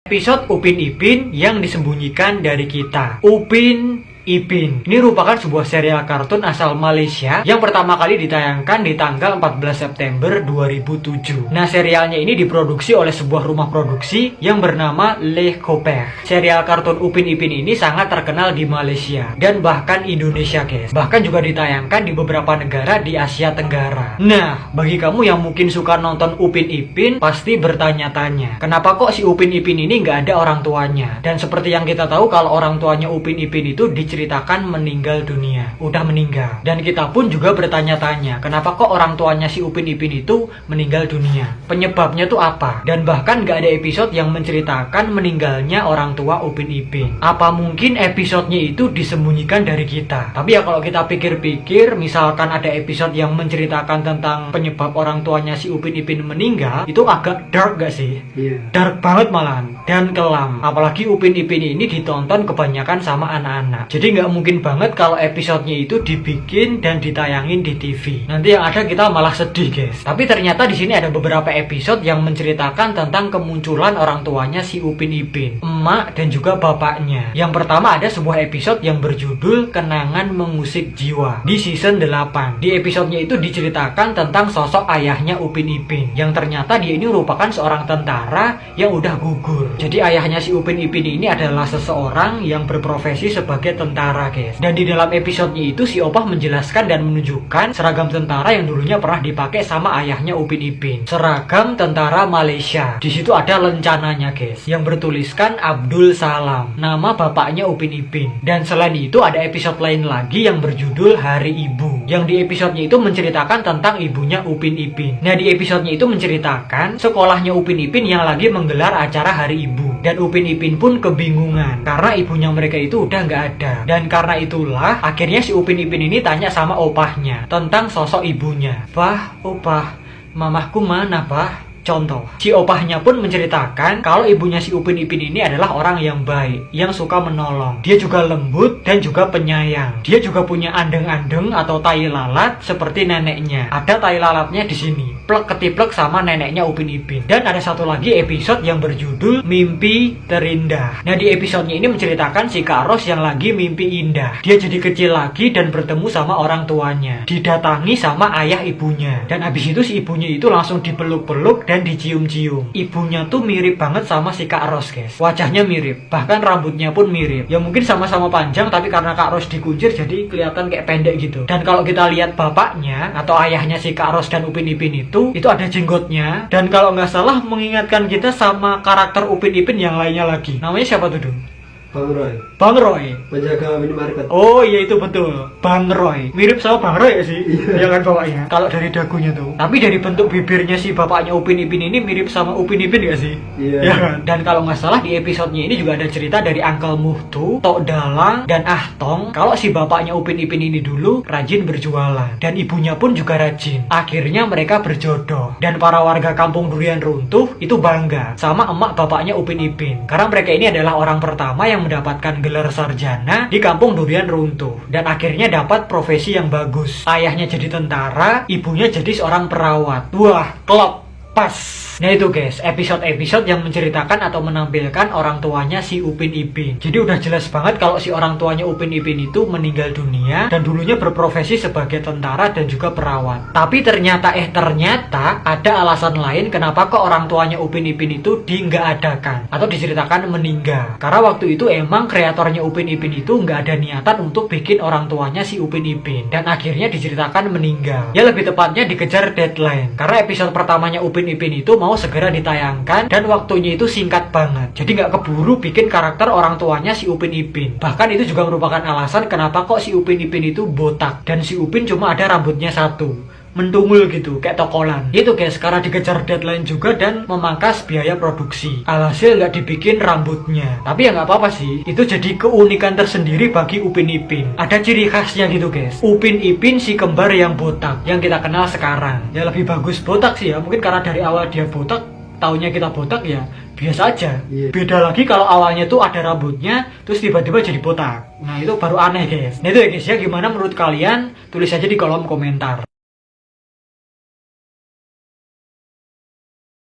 Episode Upin Ipin yang disembunyikan dari kita. Upin Ipin ini merupakan sebuah serial kartun asal Malaysia yang pertama kali ditayangkan di tanggal 14 September 2007. Nah, serialnya ini diproduksi oleh sebuah rumah produksi yang bernama Le Coper. Serial kartun Upin Ipin ini sangat terkenal di Malaysia dan bahkan Indonesia, guys. Bahkan juga ditayangkan di beberapa negara di Asia Tenggara. Nah, bagi kamu yang mungkin suka nonton Upin Ipin pasti bertanya-tanya, kenapa kok si Upin Ipin ini nggak ada orang tuanya? Dan seperti yang kita tahu, kalau orang tuanya Upin Ipin itu diceritakan meninggal dunia, udah meninggal. Dan kita pun juga bertanya-tanya, kenapa kok orang tuanya si Upin Ipin itu meninggal dunia? Penyebabnya tuh apa? Dan bahkan gak ada episode yang menceritakan meninggalnya orang tua Upin Ipin. Apa mungkin episodenya itu disembunyikan dari kita? Tapi ya kalau kita pikir-pikir, misalkan ada episode yang menceritakan tentang penyebab orang tuanya si Upin Ipin meninggal, itu agak dark gak sih? Dark banget malahan, dan kelam. Apalagi Upin Ipin ini ditonton kebanyakan sama anak-anak. Jadi nggak mungkin banget kalau episodenya itu dibikin dan ditayangin di TV. Nanti yang ada kita malah sedih, guys. Tapi ternyata di sini ada beberapa episode yang menceritakan tentang kemunculan orang tuanya si Upin Ipin, emak dan juga bapaknya. Yang pertama ada sebuah episode yang berjudul Kenangan Mengusik Jiwa di season 8. Di episodenya itu diceritakan tentang sosok ayahnya Upin Ipin, yang ternyata dia ini merupakan seorang tentara yang udah gugur. Jadi ayahnya si Upin Ipin ini adalah seseorang yang berprofesi sebagai tentara, guys. Dan di dalam episodenya itu si Opah menjelaskan dan menunjukkan seragam tentara yang dulunya pernah dipakai sama ayahnya Upin Ipin. Seragam tentara Malaysia. Di situ ada lencananya, guys, yang bertuliskan Abdul Salam, nama bapaknya Upin Ipin. Dan selain itu ada episode lain lagi yang berjudul Hari Ibu, yang di episodenya itu menceritakan tentang ibunya Upin Ipin. Nah, di episodenya itu menceritakan sekolahnya Upin Ipin yang lagi menggelar acara Hari Ibu. Dan Upin Ipin pun kebingungan karena ibunya mereka itu udah nggak ada. Dan karena itulah akhirnya si Upin Ipin ini tanya sama opahnya tentang sosok ibunya. Pah, opah, mamahku mana, Pah? Contoh, si opahnya pun menceritakan kalau ibunya si Upin Ipin ini adalah orang yang baik, yang suka menolong. Dia juga lembut dan juga penyayang. Dia juga punya andeng-andeng atau tai lalat seperti neneknya. Ada tai lalatnya di sini, plek ketiplek sama neneknya Upin Ipin. Dan ada satu lagi episode yang berjudul Mimpi Terindah. Nah, di episodenya ini menceritakan si Kak Ros yang lagi mimpi indah. Dia jadi kecil lagi dan bertemu sama orang tuanya, didatangi sama ayah ibunya. Dan abis itu si ibunya itu langsung dipeluk-peluk dan dicium-cium. Ibunya tuh mirip banget sama si Kak Ros, guys. Wajahnya mirip, bahkan rambutnya pun mirip. Ya mungkin sama-sama panjang, tapi karena Kak Ros dikuncir jadi kelihatan kayak pendek gitu. Dan kalau kita lihat bapaknya atau ayahnya si Kak Ros dan Upin Ipin itu ada jenggotnya. Dan kalau nggak salah mengingatkan kita sama karakter Upin Ipin yang lainnya lagi. Namanya siapa tuh, Dung? Bang Roy. Bang Roy, Penjaga minimarket. oh iya itu betul, Bang Roy. Mirip sama Bang Roy ya sih, ya kan bapaknya. Kalau dari dagunya tuh. Tapi dari bentuk bibirnya si bapaknya Upin Ipin ini mirip sama Upin Ipin gak sih? Iya. Ya kan? Dan kalau nggak salah di episodenya ini juga ada cerita dari Uncle Muhtu, Tok Dalang, dan Ahtong. Kalau si bapaknya Upin Ipin ini dulu rajin berjualan dan ibunya pun juga rajin. Akhirnya mereka berjodoh. Dan para warga kampung Durian Runtuh itu bangga sama emak bapaknya Upin Ipin, karena mereka ini adalah orang pertama yang mendapatkan gelar sarjana di kampung Durian Runtuh dan akhirnya dapat profesi yang bagus. Ayahnya jadi tentara, ibunya jadi seorang perawat. Wah, klop, pas. Nah itu, guys, episode-episode yang menceritakan atau menampilkan orang tuanya si Upin Ipin. Jadi udah jelas banget kalau si orang tuanya Upin Ipin itu meninggal dunia dan dulunya berprofesi sebagai tentara dan juga perawat. Tapi ternyata ada alasan lain kenapa kok orang tuanya Upin Ipin itu nggak adakan atau diceritakan meninggal. Karena waktu itu emang kreatornya Upin Ipin itu nggak ada niatan untuk bikin orang tuanya si Upin Ipin dan akhirnya diceritakan meninggal. Ya lebih tepatnya dikejar deadline. Karena episode pertamanya Upin Ipin itu mau segera ditayangkan dan waktunya itu singkat banget. Jadi nggak keburu bikin karakter orang tuanya si Upin Ipin. Bahkan itu juga merupakan alasan kenapa kok si Upin Ipin itu botak dan si Upin cuma ada rambutnya satu, mentungul gitu kayak tokolan. Itu, guys, karena dikejar deadline juga dan memangkas biaya produksi. Alhasil nggak dibikin rambutnya. Tapi ya nggak apa-apa sih. Itu jadi keunikan tersendiri bagi Upin Ipin. Ada ciri khasnya gitu, guys. Upin Ipin si kembar yang botak yang kita kenal sekarang. Ya lebih bagus botak sih ya. Mungkin karena dari awal dia botak, taunya kita botak ya biasa aja. Beda lagi kalau awalnya tuh ada rambutnya terus tiba-tiba jadi botak. Nah itu baru aneh, guys. Nah itu ya, guys ya, gimana menurut kalian? Tulis aja di kolom komentar.